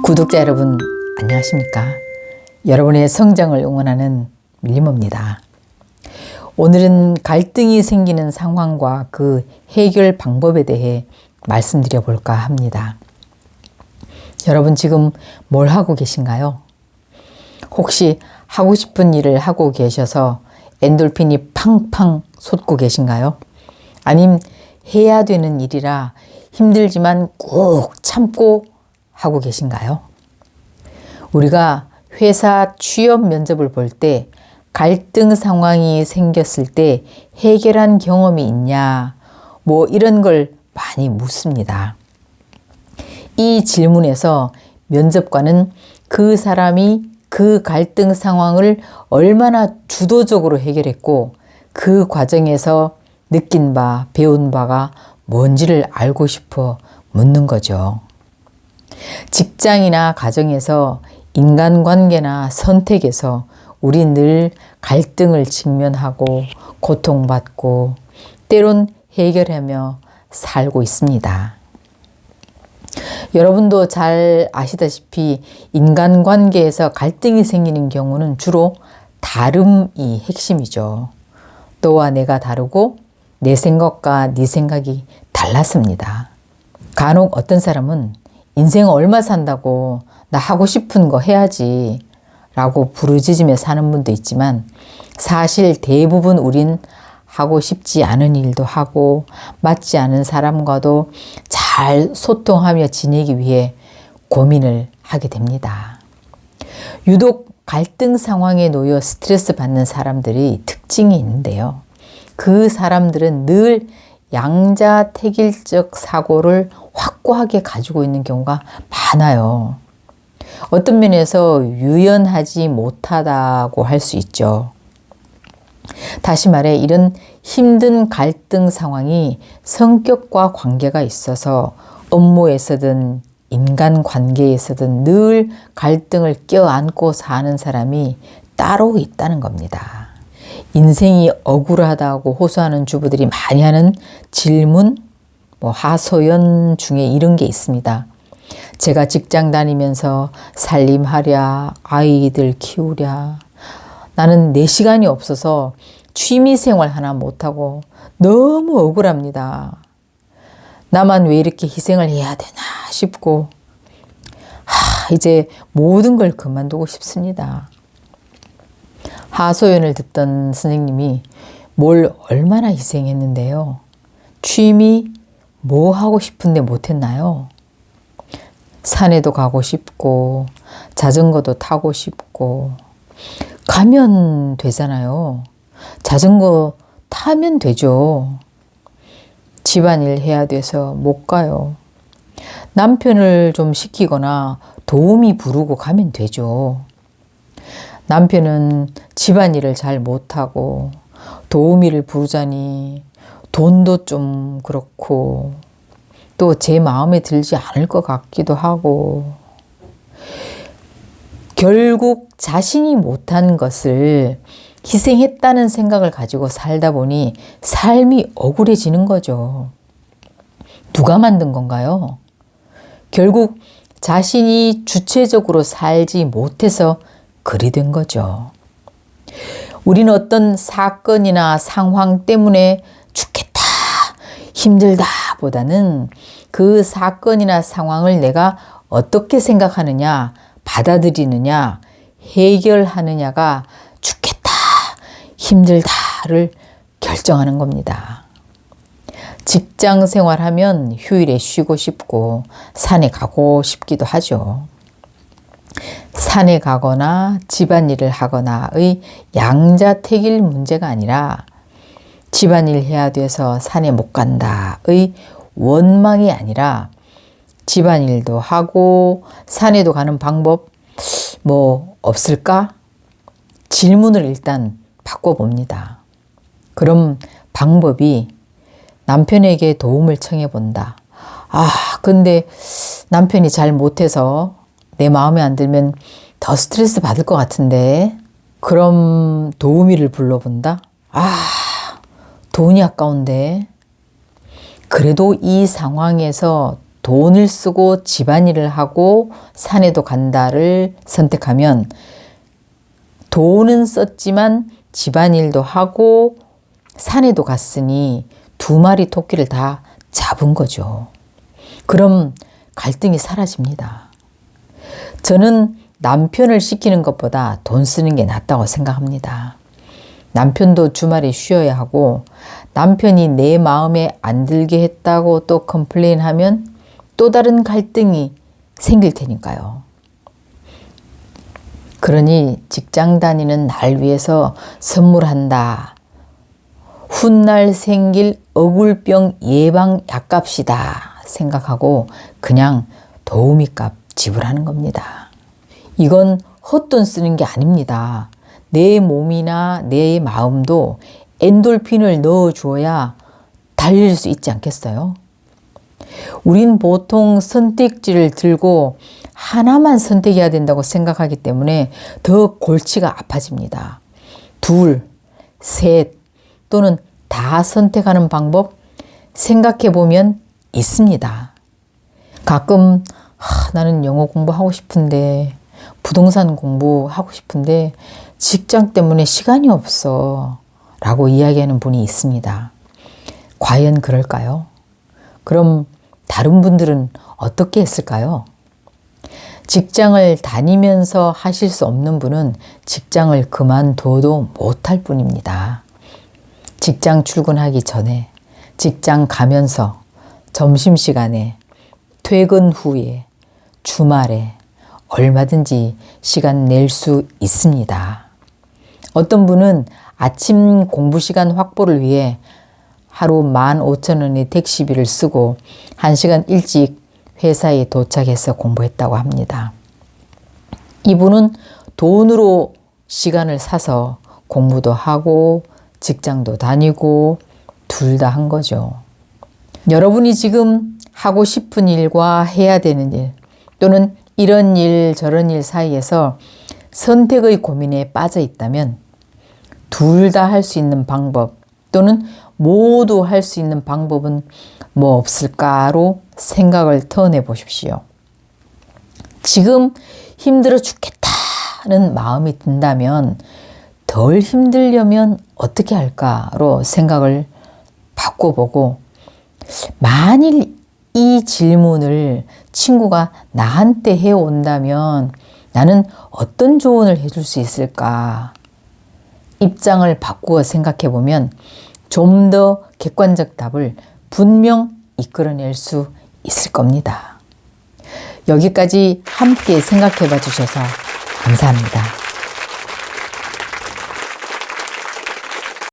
구독자 여러분 안녕하십니까? 여러분의 성장을 응원하는 밀림입니다. 오늘은 갈등이 생기는 상황과 그 해결 방법에 대해 말씀드려 볼까 합니다. 여러분 지금 뭘 하고 계신가요? 혹시 하고 싶은 일을 하고 계셔서 엔돌핀이 팡팡 솟고 계신가요? 아님 해야 되는 일이라 힘들지만 꾹 참고 하고 계신가요? 우리가 회사 취업 면접을 볼 때 갈등 상황이 생겼을 때 해결한 경험이 있냐 뭐 이런 걸 많이 묻습니다. 이 질문에서 면접관은 그 사람이 그 갈등 상황을 얼마나 주도적으로 해결했고 그 과정에서 느낀 바, 배운 바가 뭔지를 알고 싶어 묻는 거죠. 직장이나 가정에서 인간관계나 선택에서 우리 늘 갈등을 직면하고 고통받고 때론 해결하며 살고 있습니다. 여러분도 잘 아시다시피 인간관계에서 갈등이 생기는 경우는 주로 다름이 핵심이죠. 너와 내가 다르고 내 생각과 네 생각이 달랐습니다. 간혹 어떤 사람은 인생 얼마 산다고 나 하고 싶은 거 해야지 라고 부르짖으며 사는 분도 있지만 사실 대부분 우린 하고 싶지 않은 일도 하고 맞지 않은 사람과도 잘 소통하며 지내기 위해 고민을 하게 됩니다. 유독 갈등 상황에 놓여 스트레스 받는 사람들이 특징이 있는데요. 그 사람들은 늘 양자택일적 사고를 확고하게 가지고 있는 경우가 많아요. 어떤 면에서 유연하지 못하다고 할 수 있죠. 다시 말해 이런 힘든 갈등 상황이 성격과 관계가 있어서 업무에서든 인간관계에서든 늘 갈등을 껴안고 사는 사람이 따로 있다는 겁니다. 인생이 억울하다고 호소하는 주부들이 많이 하는 질문, 하소연 중에 이런 게 있습니다. 제가 직장 다니면서 살림하랴, 아이들 키우랴, 나는 내 시간이 없어서 취미생활 하나 못하고 너무 억울합니다. 나만 왜 이렇게 희생을 해야 되나 싶고 이제 모든 걸 그만두고 싶습니다. 하소연을 듣던 선생님이 뭘 얼마나 희생했는데요. 취미 뭐 하고 싶은데 못했나요? 산에도 가고 싶고 자전거도 타고 싶고 가면 되잖아요. 자전거 타면 되죠. 집안일 해야 돼서 못 가요. 남편을 좀 시키거나 도우미 부르고 가면 되죠. 남편은 집안일을 잘 못하고 도우미를 부르자니 돈도 좀 그렇고 또 제 마음에 들지 않을 것 같기도 하고 결국 자신이 못한 것을 희생했다는 생각을 가지고 살다 보니 삶이 억울해지는 거죠. 누가 만든 건가요? 결국 자신이 주체적으로 살지 못해서 그리 된 거죠. 우리는 어떤 사건이나 상황 때문에 죽겠다, 힘들다 보다는 그 사건이나 상황을 내가 어떻게 생각하느냐, 받아들이느냐, 해결하느냐가 죽겠다, 힘들다를 결정하는 겁니다. 직장 생활하면 휴일에 쉬고 싶고 산에 가고 싶기도 하죠. 산에 가거나 집안일을 하거나의 양자택일 문제가 아니라 집안일 해야 돼서 산에 못 간다의 원망이 아니라 집안일도 하고 산에도 가는 방법 없을까? 질문을 일단 바꿔봅니다. 그럼 방법이 남편에게 도움을 청해본다. 근데 남편이 잘 못해서 내 마음에 안 들면 더 스트레스 받을 것 같은데 그럼 도우미를 불러본다? 돈이 아까운데 그래도 이 상황에서 돈을 쓰고 집안일을 하고 산에도 간다를 선택하면 돈은 썼지만 집안일도 하고 산에도 갔으니 두 마리 토끼를 다 잡은 거죠. 그럼 갈등이 사라집니다. 저는 남편을 시키는 것보다 돈 쓰는 게 낫다고 생각합니다. 남편도 주말에 쉬어야 하고 남편이 내 마음에 안 들게 했다고 또 컴플레인하면 또 다른 갈등이 생길 테니까요. 그러니 직장 다니는 날 위해서 선물한다. 훗날 생길 억울병 예방 약값이다 생각하고 그냥 도우미값 지불하는 겁니다. 이건 헛돈 쓰는 게 아닙니다. 내 몸이나 내 마음도 엔돌핀을 넣어줘야 달릴 수 있지 않겠어요? 우린 보통 선택지를 들고 하나만 선택해야 된다고 생각하기 때문에 더 골치가 아파집니다. 둘, 셋 또는 다 선택하는 방법 생각해 보면 있습니다. 가끔 나는 영어 공부하고 싶은데 부동산 공부하고 싶은데 직장 때문에 시간이 없어 라고 이야기하는 분이 있습니다. 과연 그럴까요? 그럼 다른 분들은 어떻게 했을까요? 직장을 다니면서 하실 수 없는 분은 직장을 그만둬도 못할 뿐입니다. 직장 출근하기 전에, 직장 가면서, 점심시간에, 퇴근 후에, 주말에 얼마든지 시간 낼 수 있습니다. 어떤 분은 아침 공부 시간 확보를 위해 하루 15,000원의 택시비를 쓰고 1시간 일찍 회사에 도착해서 공부했다고 합니다. 이분은 돈으로 시간을 사서 공부도 하고 직장도 다니고 둘 다 한 거죠. 여러분이 지금 하고 싶은 일과 해야 되는 일 또는 이런 일 저런 일 사이에서 선택의 고민에 빠져 있다면 둘 다 할 수 있는 방법 또는 모두 할 수 있는 방법은 뭐 없을까로 생각을 터내 보십시오. 지금 힘들어 죽겠다는 마음이 든다면 덜 힘들려면 어떻게 할까로 생각을 바꿔보고 만일 이 질문을 친구가 나한테 해온다면 나는 어떤 조언을 해줄 수 있을까? 입장을 바꾸어 생각해 보면 좀 더 객관적 답을 분명 이끌어낼 수 있을 겁니다. 여기까지 함께 생각해 봐 주셔서 감사합니다.